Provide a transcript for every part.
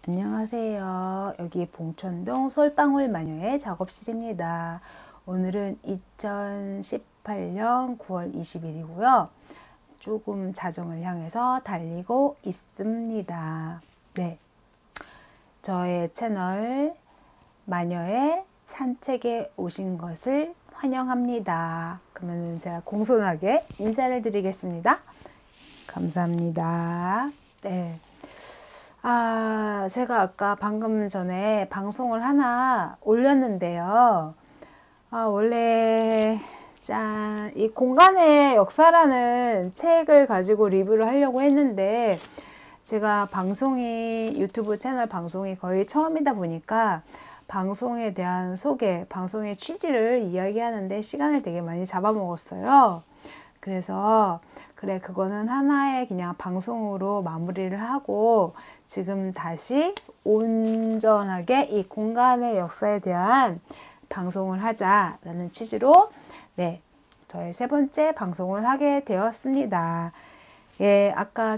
안녕하세요. 여기 봉천동 솔방울 마녀의 작업실입니다. 오늘은 2018년 9월 20일이고요. 조금 자정을 향해서 달리고 있습니다. 네, 저의 채널 마녀의 산책에 오신 것을 환영합니다. 그러면 제가 공손하게 인사를 드리겠습니다. 감사합니다. 네. 제가 아까 방금 전에 방송을 하나 올렸는데요. 원래 이 공간의 역사라는 책을 가지고 리뷰를 하려고 했는데 제가 유튜브 채널 방송이 거의 처음이다 보니까 방송에 대한 소개, 방송의 취지를 이야기하는데 시간을 되게 많이 잡아먹었어요. 그래서 그래, 그거는 하나의 그냥 방송으로 마무리를 하고 지금 다시 온전하게 이 공간의 역사에 대한 방송을 하자라는 취지로 네, 저의 세 번째 방송을 하게 되었습니다. 예, 아까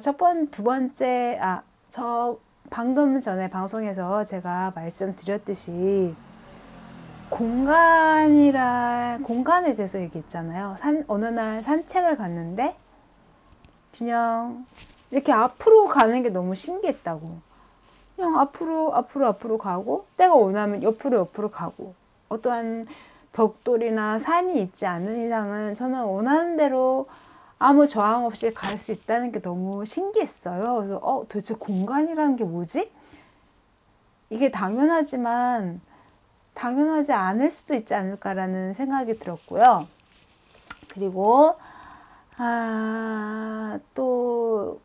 방금 전에 방송에서 제가 말씀드렸듯이 공간에 대해서 얘기했잖아요. 어느 날 산책을 갔는데 그냥 이렇게 앞으로 가는 게 너무 신기했다고. 그냥 앞으로 가고 때가 오나면 옆으로 가고 어떠한 벽돌이나 산이 있지 않은 이상은 저는 원하는 대로 아무 저항 없이 갈 수 있다는 게 너무 신기했어요. 그래서 도대체 공간이라는 게 뭐지? 이게 당연하지 않을 수도 있지 않을까라는 생각이 들었고요. 그리고 또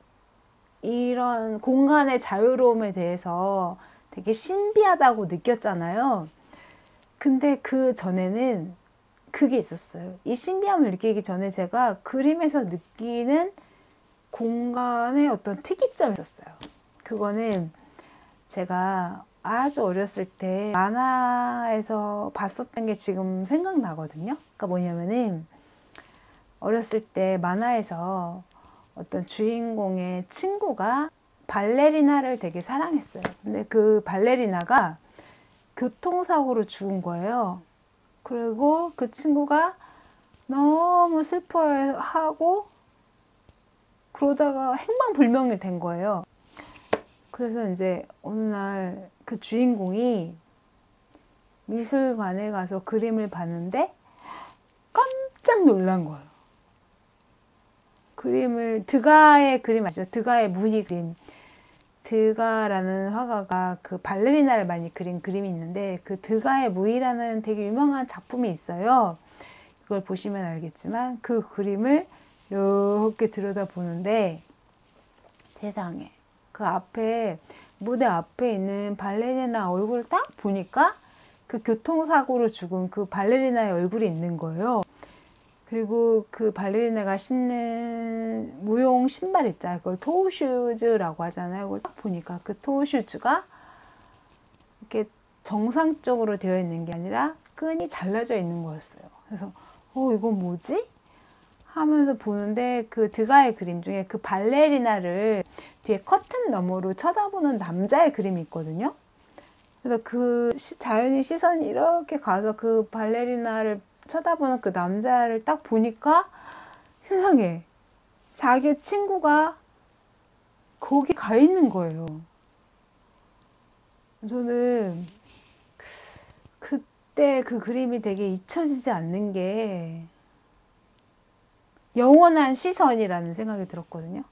이런 공간의 자유로움에 대해서 되게 신비하다고 느꼈잖아요. 근데 그 전에는 그게 있었어요. 이 신비함을 느끼기 전에 제가 그림에서 느끼는 공간의 어떤 특이점이 있었어요. 그거는 제가 아주 어렸을 때 만화에서 봤었던 게 지금 생각나거든요. 그러니까 뭐냐면은 어렸을 때 만화에서 어떤 주인공의 친구가 발레리나를 되게 사랑했어요. 근데 그 발레리나가 교통사고로 죽은 거예요. 그리고 그 친구가 너무 슬퍼하고 그러다가 행방불명이 된 거예요. 그래서 이제 어느 날 그 주인공이 미술관에 가서 그림을 봤는데 깜짝 놀란 거예요. 드가의 그림 아시죠? 드가의 무희 그림. 드가라는 화가가 그 발레리나를 많이 그린 그림이 있는데 그 드가의 무희라는 되게 유명한 작품이 있어요. 그걸 보시면 알겠지만 그 그림을 이렇게 들여다보는데 세상에 무대 앞에 있는 발레리나 얼굴을 딱 보니까 그 교통사고로 죽은 그 발레리나의 얼굴이 있는 거예요. 그리고 그 발레리나가 신는 무용 신발 있잖아요. 그걸 토우슈즈라고 하잖아요. 그걸 딱 보니까 그 토우슈즈가 이렇게 정상적으로 되어 있는 게 아니라 끈이 잘라져 있는 거였어요. 그래서 이건 뭐지? 하면서 보는데 그 드가의 그림 중에 그 발레리나를 뒤에 커튼 너머로 쳐다보는 남자의 그림이 있거든요. 그래서 자연히 시선이 이렇게 가서 그 발레리나를 쳐다보는 그 남자를 딱 보니까 세상에 자기 친구가 거기 가 있는 거예요. 저는 그때 그 그림이 되게 잊혀지지 않는 게 영원한 시선이라는 생각이 들었거든요.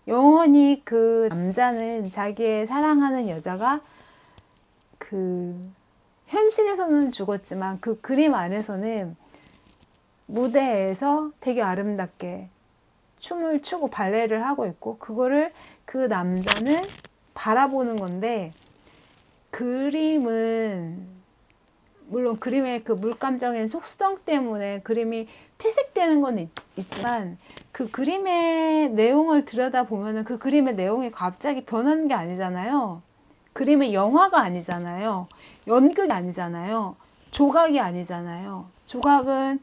영원히 그 남자는 자기의 사랑하는 여자가 현실에서는 죽었지만 그 그림 안에서는 무대에서 되게 아름답게 춤을 추고 발레를 하고 있고 그거를 그 남자는 바라보는 건데 그림은 물론 그림의 그 물감적인 속성 때문에 그림이 퇴색되는 건 있지만 그 그림의 내용을 들여다보면 그 그림의 내용이 갑자기 변하는 게 아니잖아요. 그림의 영화가 아니잖아요. 연극이 아니잖아요. 조각이 아니잖아요. 조각은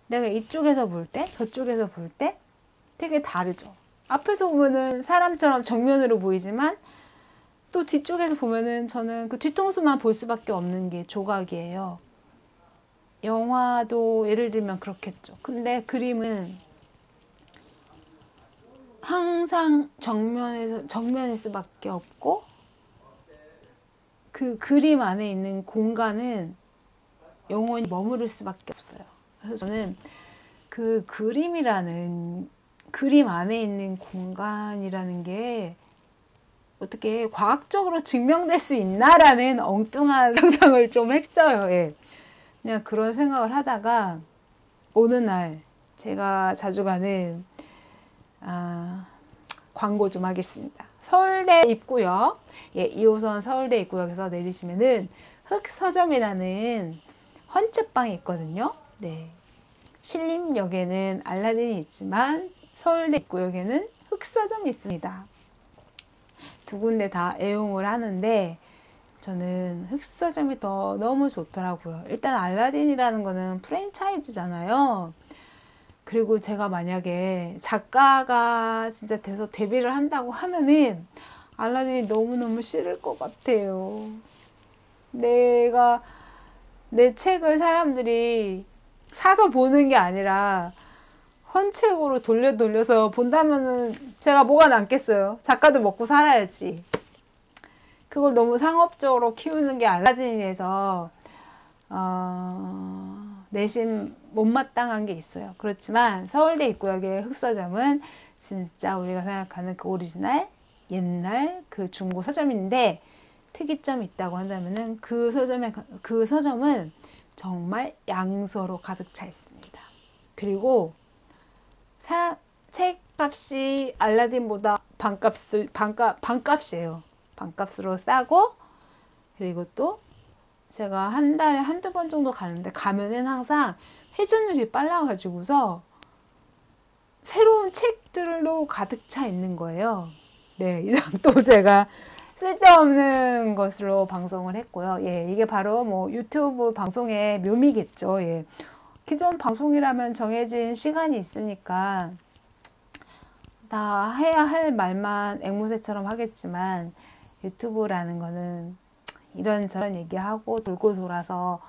내가 이쪽에서 볼 때, 저쪽에서 볼 때 되게 다르죠. 앞에서 보면은 사람처럼 정면으로 보이지만 또 뒤쪽에서 보면은 저는 그 뒤통수만 볼 수밖에 없는 게 조각이에요. 영화도 예를 들면 그렇겠죠. 근데 그림은 항상 정면일 수밖에 없고, 그 그림 안에 있는 공간은 영원히 머무를 수밖에 없어요. 그래서 저는 그 그림 안에 있는 공간이라는 게 어떻게 과학적으로 증명될 수 있나라는 엉뚱한 상상을 좀 했어요. 예. 그냥 그런 생각을 하다가 어느 날 제가 자주 가는 광고 좀 하겠습니다. 서울대 입구역, 예, 2호선 서울대 입구역에서 내리시면은 흑서점이라는 헌책방이 있거든요. 네. 신림역에는 알라딘이 있지만 서울대 입구역에는 흑서점이 있습니다. 두 군데 다 애용을 하는데 저는 흑서점이 더 너무 좋더라고요. 일단 알라딘이라는 거는 프랜차이즈잖아요. 그리고 제가 만약에 작가가 진짜 돼서 데뷔를 한다고 하면은 알라딘이 너무너무 싫을 것 같아요. 내가 내 책을 사람들이 사서 보는 게 아니라 헌책으로 돌려서 본다면은 제가 뭐가 남겠어요. 작가도 먹고 살아야지. 그걸 너무 상업적으로 키우는 게 알라딘에서 내심 못마땅한 게 있어요. 그렇지만 서울대 입구역의 흑서점은 진짜 우리가 생각하는 그 오리지널 옛날 그 중고 서점인데 특이점이 있다고 한다면은 그 서점은 정말 양서로 가득 차 있습니다. 그리고 책값이 알라딘보다 반값이에요. 반값으로 싸고, 그리고 또 제가 한 달에 한두 번 정도 가면은 항상 회전율이 빨라가지고서 새로운 책들로 가득 차 있는 거예요. 네, 이상 또 제가 쓸데없는 것으로 방송을 했고요. 예, 이게 바로 뭐 유튜브 방송의 묘미겠죠. 예. 기존 방송이라면 정해진 시간이 있으니까 다 해야 할 말만 앵무새처럼 하겠지만 유튜브라는 거는 이런저런 얘기하고 돌고 돌아서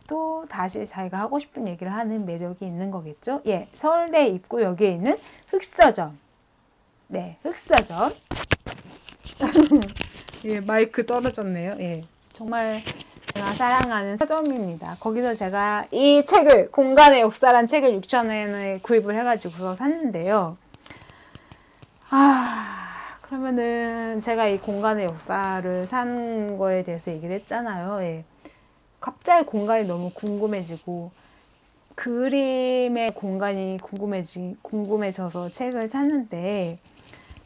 또 다시 자기가 하고 싶은 얘기를 하는 매력이 있는 거겠죠. 예, 서울대 입구역에 있는 흑서점. 네, 흑서점. 예, 마이크 떨어졌네요. 예, 정말 제가 사랑하는 서점입니다. 거기서 제가 이 책을, 공간의 역사란 책을 6,000원에 구입을 해가지고 샀는데요. 그러면은 제가 이 공간의 역사를 산 거에 대해서 얘기를 했잖아요. 예. 갑자기 공간이 너무 궁금해지고 그림의 공간이 궁금해져서 책을 샀는데,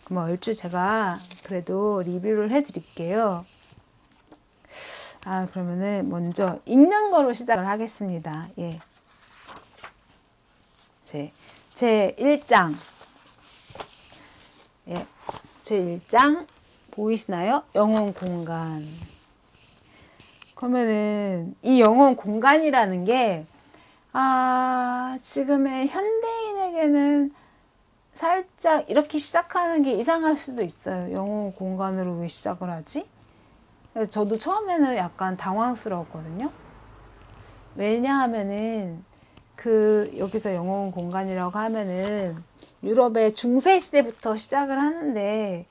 그럼 얼추 제가 그래도 리뷰를 해드릴게요. 그러면은 먼저 읽는 거로 시작을 하겠습니다. 예. 제 1장. 예. 제 1장 보이시나요? 영혼 공간. 그러면은 이 영혼 공간이라는 게 지금의 현대인에게는 살짝 이렇게 시작하는 게 이상할 수도 있어요. 영혼 공간으로 왜 시작을 하지? 저도 처음에는 약간 당황스러웠거든요. 왜냐하면은 여기서 영혼 공간이라고 하면은 유럽의 중세 시대부터 시작을 하는데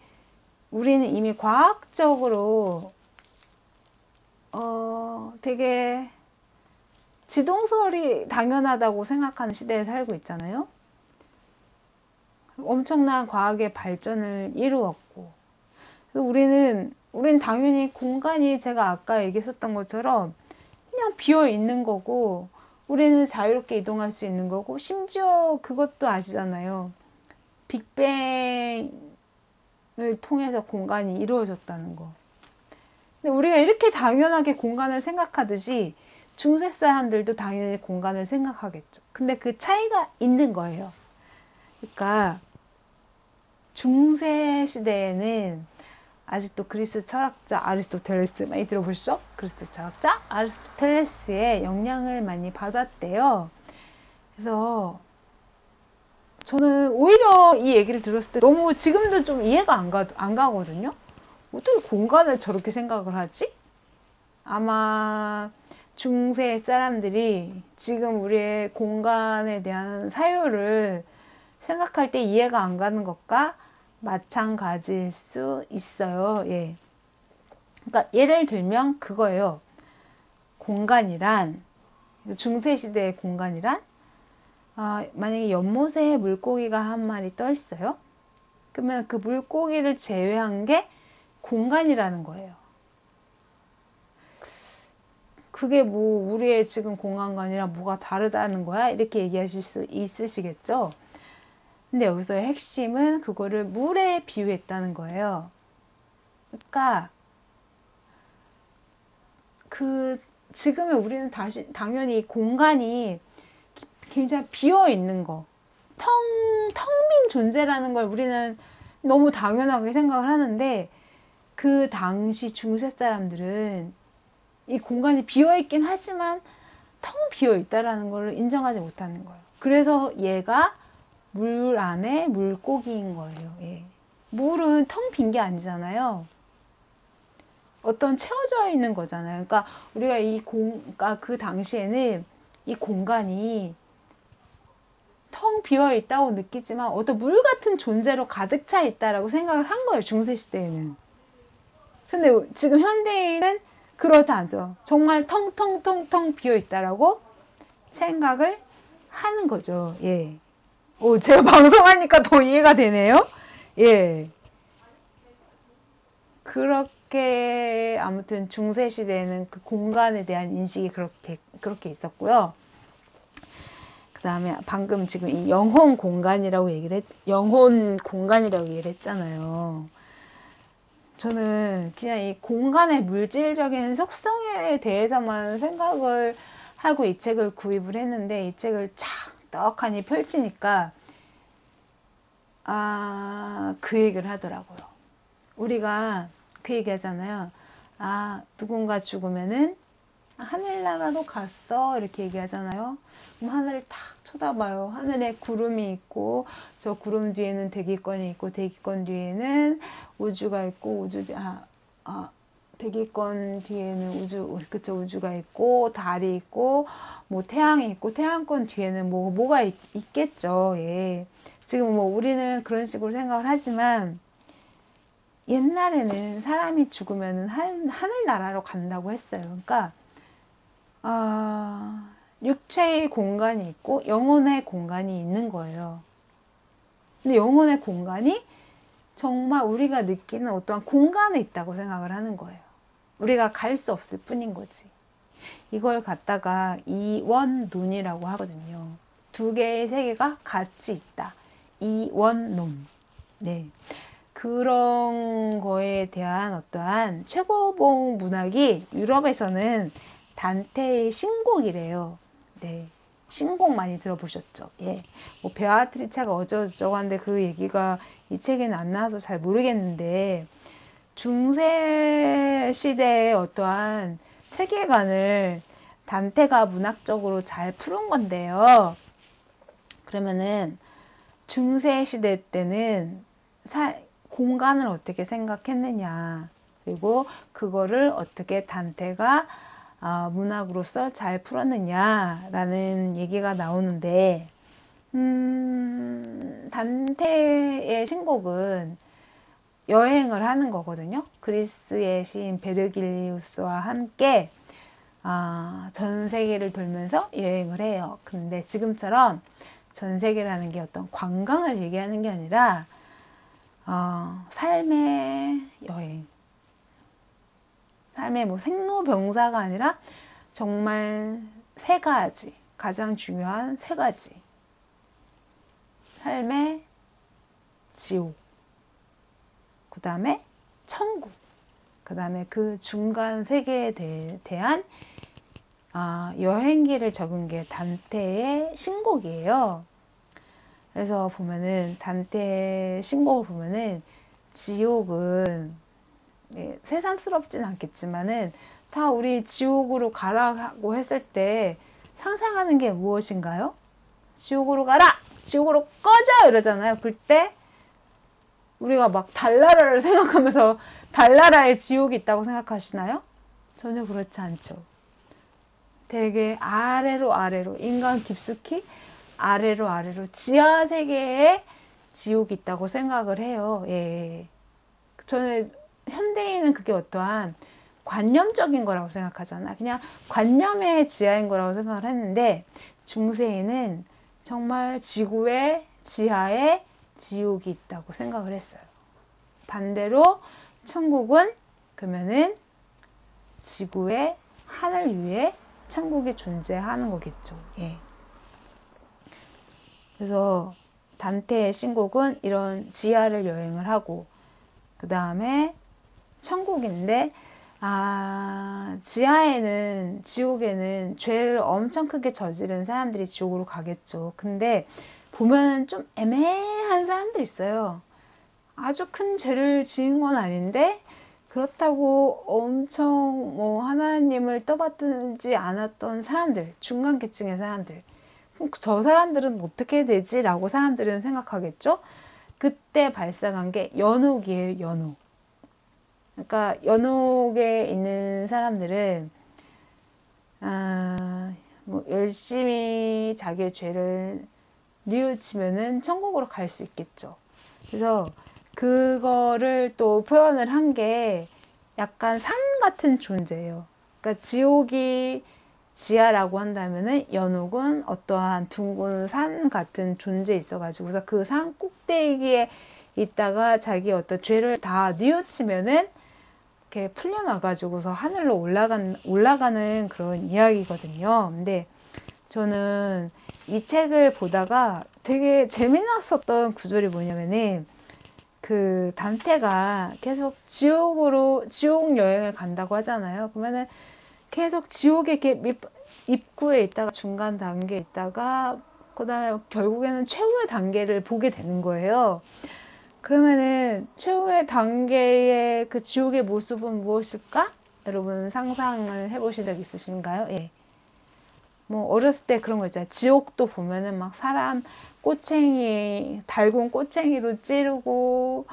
우리는 이미 과학적으로 되게 지동설이 당연하다고 생각하는 시대에 살고 있잖아요. 엄청난 과학의 발전을 이루었고, 우리는 당연히 공간이 제가 아까 얘기했었던 것처럼 그냥 비어 있는 거고, 우리는 자유롭게 이동할 수 있는 거고, 심지어 그것도 아시잖아요. 빅뱅을 통해서 공간이 이루어졌다는 거. 근데 우리가 이렇게 당연하게 공간을 생각하듯이 중세 사람들도 당연히 공간을 생각하겠죠. 근데 그 차이가 있는 거예요. 그러니까 중세 시대에는 아직도 그리스 철학자 아리스토텔레스 많이 들어보시죠? 그리스 철학자 아리스토텔레스의 영향을 많이 받았대요. 그래서 저는 오히려 이 얘기를 들었을 때 너무 지금도 좀 이해가 안 가거든요. 어떻게 공간을 저렇게 생각을 하지? 아마 중세 사람들이 지금 우리의 공간에 대한 사유를 생각할 때 이해가 안 가는 것과 마찬가지일 수 있어요. 예. 그러니까 예를 들면 그거예요. 공간이란, 중세시대의 공간이란, 만약에 연못에 물고기가 한 마리 떠 있어요. 그러면 그 물고기를 제외한 게 공간이라는 거예요. 그게 뭐 우리의 지금 공간관이랑 뭐가 다르다는 거야? 이렇게 얘기하실 수 있으시겠죠? 근데 여기서의 핵심은 그거를 물에 비유했다는 거예요. 그러니까 지금의 우리는 당연히 공간이 굉장히 비어 있는 거, 텅 빈 존재라는 걸 우리는 너무 당연하게 생각을 하는데, 그 당시 중세 사람들은 이 공간이 비어있긴 하지만 텅 비어있다라는 걸 인정하지 못하는 거예요. 그래서 얘가 물 안에 물고기인 거예요. 예. 물은 텅 빈 게 아니잖아요. 어떤 채워져 있는 거잖아요. 그러니까 우리가 그러니까 그 당시에는 이 공간이 텅 비어 있다고 느끼지만 어떤 물 같은 존재로 가득 차 있다라고 생각을 한 거예요. 중세 시대에는. 근데 지금 현대인은 그렇지 않죠. 정말 텅텅텅텅 비어 있다라고 생각을 하는 거죠. 예. 제가 방송하니까 더 이해가 되네요. 예. 그렇게 아무튼 중세 시대에는 그 공간에 대한 인식이 그렇게 있었고요. 그 다음에 방금 지금 이 영혼 공간이라고 얘기를 했잖아요. 저는 그냥 이 공간의 물질적인 속성에 대해서만 생각을 하고 이 책을 구입을 했는데, 이 책을 떡하니 펼치니까 그 얘기를 하더라고요. 우리가 그 얘기 하잖아요. 누군가 죽으면은 하늘나라로 갔어 이렇게 얘기하잖아요. 그럼 하늘을 탁 쳐다봐요. 하늘에 구름이 있고 저 구름 뒤에는 대기권이 있고 대기권 뒤에는 우주가 있고 대기권 뒤에는 우주가 있고 달이 있고 뭐 태양이 있고 태양권 뒤에는 뭐가 있겠죠. 예. 지금 뭐 우리는 그런 식으로 생각을 하지만 옛날에는 사람이 죽으면 하늘나라로 간다고 했어요. 그러니까 육체의 공간이 있고 영혼의 공간이 있는 거예요. 근데 영혼의 공간이 정말 우리가 느끼는 어떠한 공간에 있다고 생각을 하는 거예요. 우리가 갈 수 없을 뿐인 거지. 이걸 갖다가 이원론이라고 하거든요. 두 개의 세계가 같이 있다. 이원론. 네. 그런 거에 대한 어떠한 최고봉 문학이 유럽에서는 단테의 신곡이래요. 네. 신곡 많이 들어보셨죠? 예. 뭐 베아트리차가 어쩌고저쩌고 하는데 그 얘기가 이 책에는 안 나와서 잘 모르겠는데, 중세 시대의 어떠한 세계관을 단테가 문학적으로 잘 푸른 건데요. 그러면은 중세 시대 때는 공간을 어떻게 생각했느냐, 그리고 그거를 어떻게 단테가 문학으로서 잘 풀었느냐라는 얘기가 나오는데, 단테의 신곡은 여행을 하는 거거든요. 그리스의 시인 베르길리우스와 함께 전 세계를 돌면서 여행을 해요. 근데 지금처럼 전 세계라는 게 어떤 관광을 얘기하는 게 아니라 삶의 여행, 삶의 뭐 생로병사가 아니라 정말 세 가지, 가장 중요한 세 가지. 삶의 지옥, 그 다음에 천국, 그 다음에 그 중간 세계에 대한 여행기를 적은 게 단테의 신곡이에요. 그래서 보면은 단테의 신곡을 보면은 지옥은 새삼스럽진 않겠지만은 다 우리 지옥으로 가라고 했을 때 상상하는 게 무엇인가요? 지옥으로 가라! 지옥으로 꺼져 이러잖아요. 그때 우리가 막 달나라를 생각하면서 달나라에 지옥이 있다고 생각하시나요? 전혀 그렇지 않죠. 되게 아래로 아래로 인간 깊숙이 아래로 아래로 지하 세계에 지옥이 있다고 생각을 해요. 예. 저는 현대인은 그게 어떠한 관념적인 거라고 생각하잖아. 그냥 관념의 지하인 거라고 생각을 했는데 중세에는 정말 지구의 지하에 지옥이 있다고 생각을 했어요. 반대로 천국은 그러면은 지구의 하늘 위에 천국이 존재하는 거겠죠. 예. 그래서 단테의 신곡은 이런 지하를 여행을 하고 그 다음에 천국인데 지하에는 지옥에는 죄를 엄청 크게 저지른 사람들이 지옥으로 가겠죠. 근데 보면 좀 애매한 사람들 있어요. 아주 큰 죄를 지은 건 아닌데 그렇다고 엄청 뭐 하나님을 떠받들지 않았던 사람들, 중간 계층의 사람들. 그럼 저 사람들은 어떻게 되지? 라고 사람들은 생각하겠죠. 그때 발생한 게 연옥이에요. 연옥. 그러니까 연옥에 있는 사람들은 뭐 열심히 자기의 죄를 뉘우치면은 천국으로 갈 수 있겠죠. 그래서 그거를 또 표현을 한 게 약간 산 같은 존재예요. 그러니까 지옥이 지하라고 한다면은 연옥은 어떠한 둥근 산 같은 존재 있어가지고서 그 산 꼭대기에 있다가 자기 어떤 죄를 다 뉘우치면은 이렇게 풀려나가지고서 하늘로 올라가는 그런 이야기거든요. 근데 저는 이 책을 보다가 되게 재미났었던 구절이 뭐냐면은 그 단테가 계속 지옥 여행을 간다고 하잖아요. 그러면은 계속 지옥의 이렇게 입구에 있다가 중간 단계에 있다가 그다음에 결국에는 최후의 단계를 보게 되는 거예요. 그러면은 최후의 단계의 그 지옥의 모습은 무엇일까? 여러분 상상을 해보신 적 있으신가요? 예. 뭐 어렸을 때 그런 거 있잖아요. 지옥도 보면은 막 사람 달군 꼬챙이로 찌르고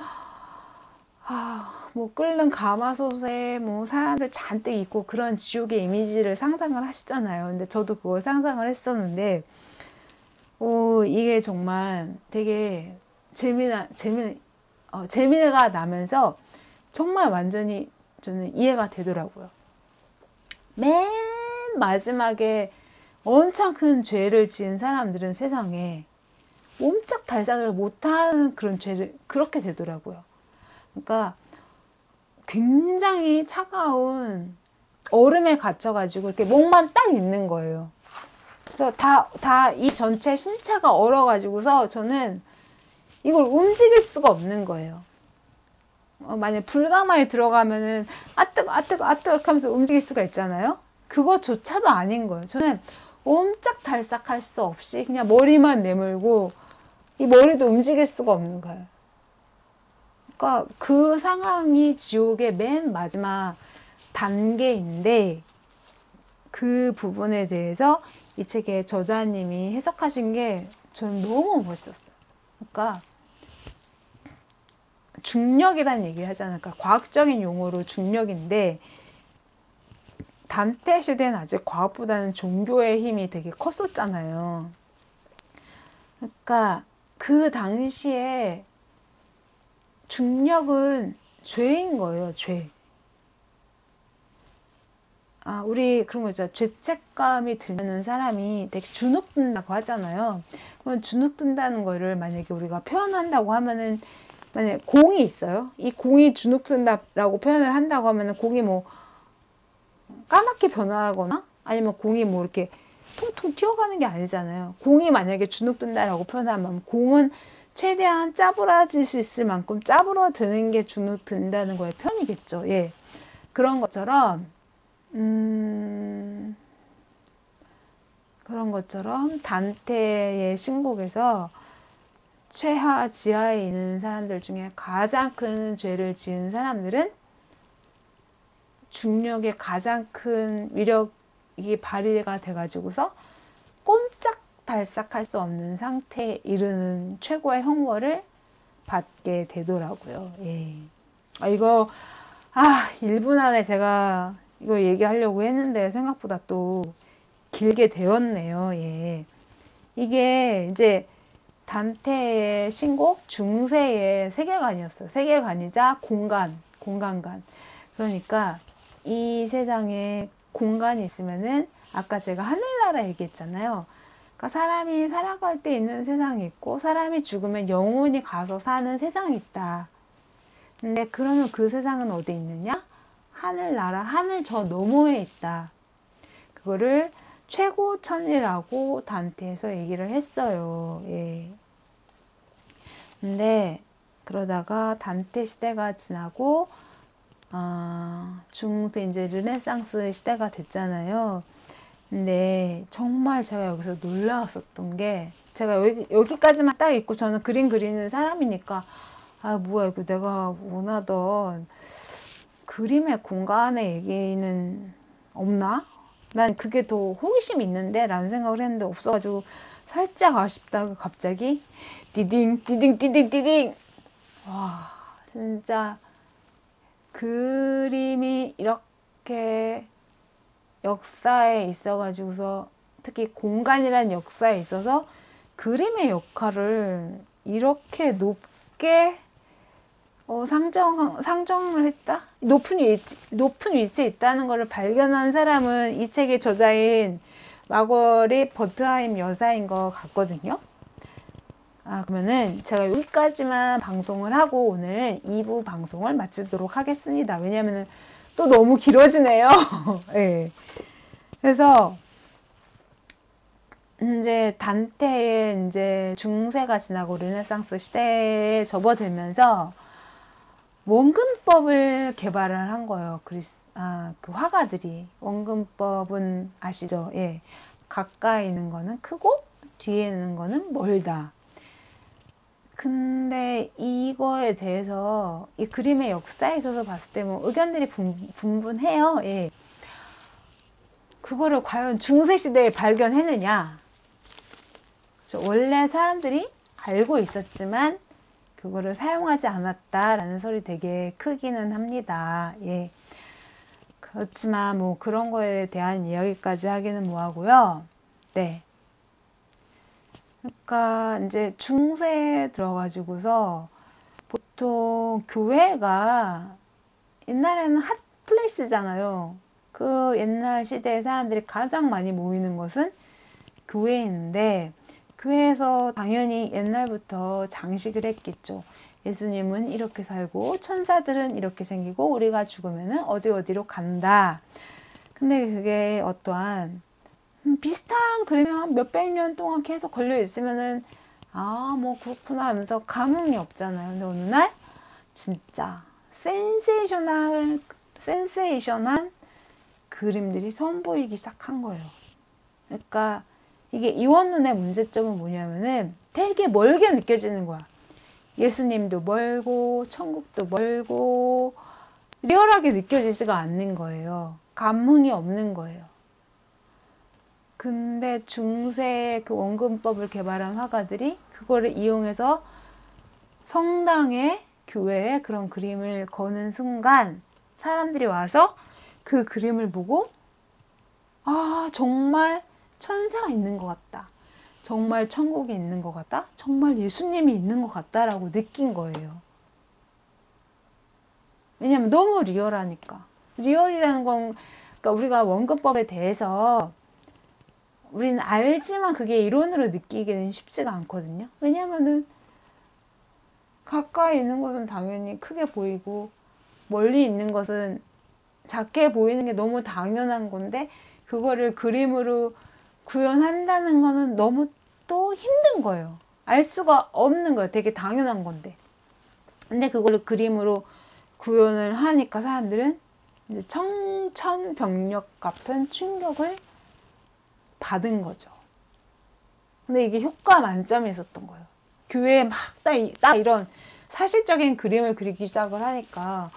뭐 끓는 가마솥에 뭐 사람들 잔뜩 있고 그런 지옥의 이미지를 상상을 하시잖아요. 근데 저도 그걸 상상을 했었는데 이게 정말 되게 재미가 나면서 정말 완전히 저는 이해가 되더라고요. 맨 마지막에 엄청 큰 죄를 지은 사람들은 세상에 옴짝달싹을 못하는 그런 죄를 그렇게 되더라고요. 그러니까 굉장히 차가운 얼음에 갇혀가지고 이렇게 목만 딱 있는 거예요. 그래서 다 이 전체 신체가 얼어가지고서 저는 이걸 움직일 수가 없는 거예요. 만약 불가마에 들어가면은 뜨거 이렇게 하면서 움직일 수가 있잖아요. 그거조차도 아닌 거예요. 저는 옴짝달싹 할 수 없이 그냥 머리만 내밀고 이 머리도 움직일 수가 없는 거예요. 그러니까 그 상황이 지옥의 맨 마지막 단계인데 그 부분에 대해서 이 책의 저자님이 해석하신 게 저는 너무 멋있었어요. 그러니까 중력이라는 얘기를 하잖아요. 그러니까 과학적인 용어로 중력인데 단테 시대는 아직 과학보다는 종교의 힘이 되게 컸었잖아요. 그러니까 그 당시에 중력은 죄인 거예요. 죄. 우리 그런 거 있잖아요. 죄책감이 들는 사람이 되게 주눅든다고 하잖아요. 그럼 주눅든다는 거를 만약에 우리가 표현한다고 하면은 만약에 공이 있어요. 이 공이 주눅든다라고 표현을 한다고 하면은 공이 뭐 까맣게 변화하거나 아니면 공이 뭐 이렇게 통통 튀어가는 게 아니잖아요. 공이 만약에 주눅든다라고 표현하면 공은 최대한 짜부러질 수 있을 만큼 짜부러드는 게 주눅든다는 거의 표현이겠죠. 예. 그런 것처럼 단테의 신곡에서 최하 지하에 있는 사람들 중에 가장 큰 죄를 지은 사람들은 중력의 가장 큰 위력이 발휘가 돼가지고서 꼼짝 오락달싹할 수 없는 상태에 이르는 최고의 형벌을 받게 되더라고요. 예. 이거 1분 안에 제가 이거 얘기하려고 했는데 생각보다 또 길게 되었네요. 예. 이게 이제 단테의 신곡 중세의 세계관이었어요. 세계관이자 공간관. 그러니까 이 세상에 공간이 있으면은 아까 제가 하늘나라 얘기했잖아요. 그러니까 사람이 살아갈 때 있는 세상이 있고 사람이 죽으면 영혼이 가서 사는 세상이 있다. 근데 그러면 그 세상은 어디 있느냐? 하늘나라, 하늘 저 너머에 있다. 그거를 최고천이라고 단테에서 얘기를 했어요. 예. 근데 그러다가 단테 시대가 지나고 중세 이제 르네상스 시대가 됐잖아요. 근데 정말 제가 여기서 놀라웠었던 게 제가 여기까지만 딱 읽고 저는 그림 그리는 사람이니까 뭐야 이거 내가 원하던 그림의 공간의 얘기는 없나? 난 그게 더 호기심이 있는데 라는 생각을 했는데 없어가지고 살짝 아쉽다고 갑자기 디딩 와 진짜 그림이 이렇게 역사에 있어가지고서 특히 공간이란 역사에 있어서 그림의 역할을 이렇게 높게 상정을 했다? 높은 위치에 있다는 것을 발견한 사람은 이 책의 저자인 마거릿 버트하임 여사인 것 같거든요. 그러면은 제가 여기까지만 방송을 하고 오늘 2부 방송을 마치도록 하겠습니다. 왜냐면은 또 너무 길어지네요. 네. 그래서 이제 단테의 이제 중세가 지나고 르네상스 시대에 접어들면서 원근법을 개발을 한 거예요. 그 화가들이. 원근법은 아시죠? 예. 가까이 있는 거는 크고 뒤에 있는 거는 멀다. 근데 이거에 대해서 이 그림의 역사에 있어서 봤을 때 뭐 의견들이 분분해요. 예. 그거를 과연 중세시대에 발견했느냐? 원래 사람들이 알고 있었지만 그거를 사용하지 않았다라는 소리 되게 크기는 합니다. 예. 그렇지만 뭐 그런 거에 대한 이야기까지 하기는 뭐하고요. 네. 그러니까 이제 중세에 들어가지고서 보통 교회가 옛날에는 핫플레이스잖아요. 그 옛날 시대에 사람들이 가장 많이 모이는 것은 교회인데 교회에서 당연히 옛날부터 장식을 했겠죠. 예수님은 이렇게 살고 천사들은 이렇게 생기고 우리가 죽으면 어디로 간다. 근데 그게 어떠한 비슷한 그림이 한 몇백 년 동안 계속 걸려 있으면은 뭐 그렇구나 하면서 감흥이 없잖아요. 근데 어느 날 진짜 센세이션한 그림들이 선보이기 시작한 거예요. 그러니까 이게 이원론의 문제점은 뭐냐면은 되게 멀게 느껴지는 거야. 예수님도 멀고 천국도 멀고 리얼하게 느껴지지가 않는 거예요. 감흥이 없는 거예요. 근데 중세의 그 원근법을 개발한 화가들이 그거를 이용해서 성당에 교회에 그런 그림을 거는 순간 사람들이 와서 그 그림을 보고 정말 천사가 있는 것 같다. 정말 천국이 있는 것 같다. 정말 예수님이 있는 것 같다라고 느낀 거예요. 왜냐면 너무 리얼하니까. 리얼이라는 건 그러니까 우리가 원근법에 대해서 우리는 알지만 그게 이론으로 느끼기는 쉽지가 않거든요. 왜냐면은 가까이 있는 것은 당연히 크게 보이고 멀리 있는 것은 작게 보이는 게 너무 당연한 건데 그거를 그림으로 구현한다는 거는 너무 또 힘든 거예요. 알 수가 없는 거예요. 되게 당연한 건데. 근데 그거를 그림으로 구현을 하니까 사람들은 이제 청천벽력 같은 충격을 받은 거죠. 근데 이게 효과 만점이 있었던 거예요. 교회에 막 딱 이런 사실적인 그림을 그리기 시작을 하니까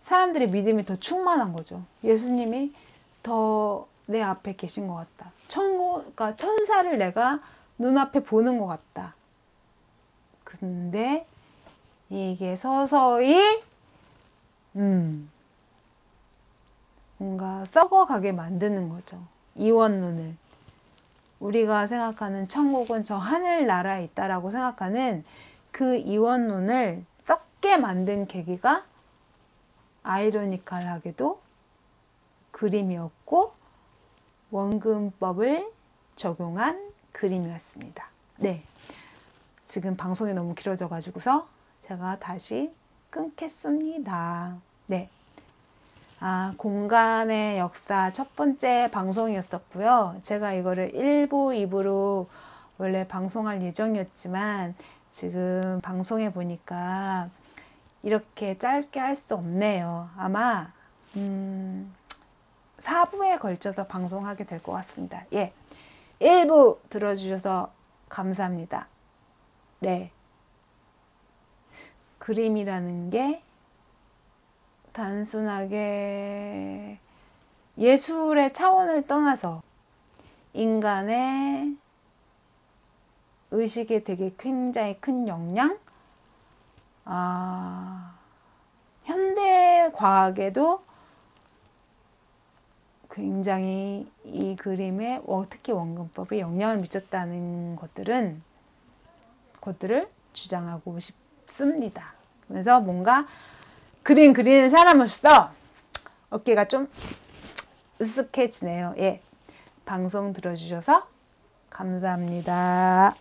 사람들의 믿음이 더 충만한 거죠. 예수님이 더 내 앞에 계신 것 같다. 그러니까 천사를 내가 눈앞에 보는 것 같다. 근데 이게 서서히 뭔가 썩어가게 만드는 거죠. 이원눈을. 우리가 생각하는 천국은 저 하늘나라에 있다라고 생각하는 그 이원눈을 썩게 만든 계기가 아이러니컬하게도 그림이었고 원근법을 적용한 그림이었습니다. 네, 지금 방송이 너무 길어져 가지고서 제가 다시 끊겠습니다. 네, 공간의 역사 첫 번째 방송이었었고요. 제가 이거를 1부, 2부로 원래 방송할 예정이었지만 지금 방송해 보니까 이렇게 짧게 할 수 없네요. 아마 4부에 걸쳐서 방송하게 될 것 같습니다. 예, 1부 들어주셔서 감사합니다. 네, 그림이라는 게 단순하게 예술의 차원을 떠나서 인간의 의식에 되게 굉장히 큰 영향, 현대 과학에도 굉장히 이 그림에 특히 원근법에 영향을 미쳤다는 것들을 주장하고 싶습니다. 그래서 뭔가 그림 그리는 사람으로서 어깨가 좀 으쓱해지네요. 예, 방송 들어주셔서 감사합니다.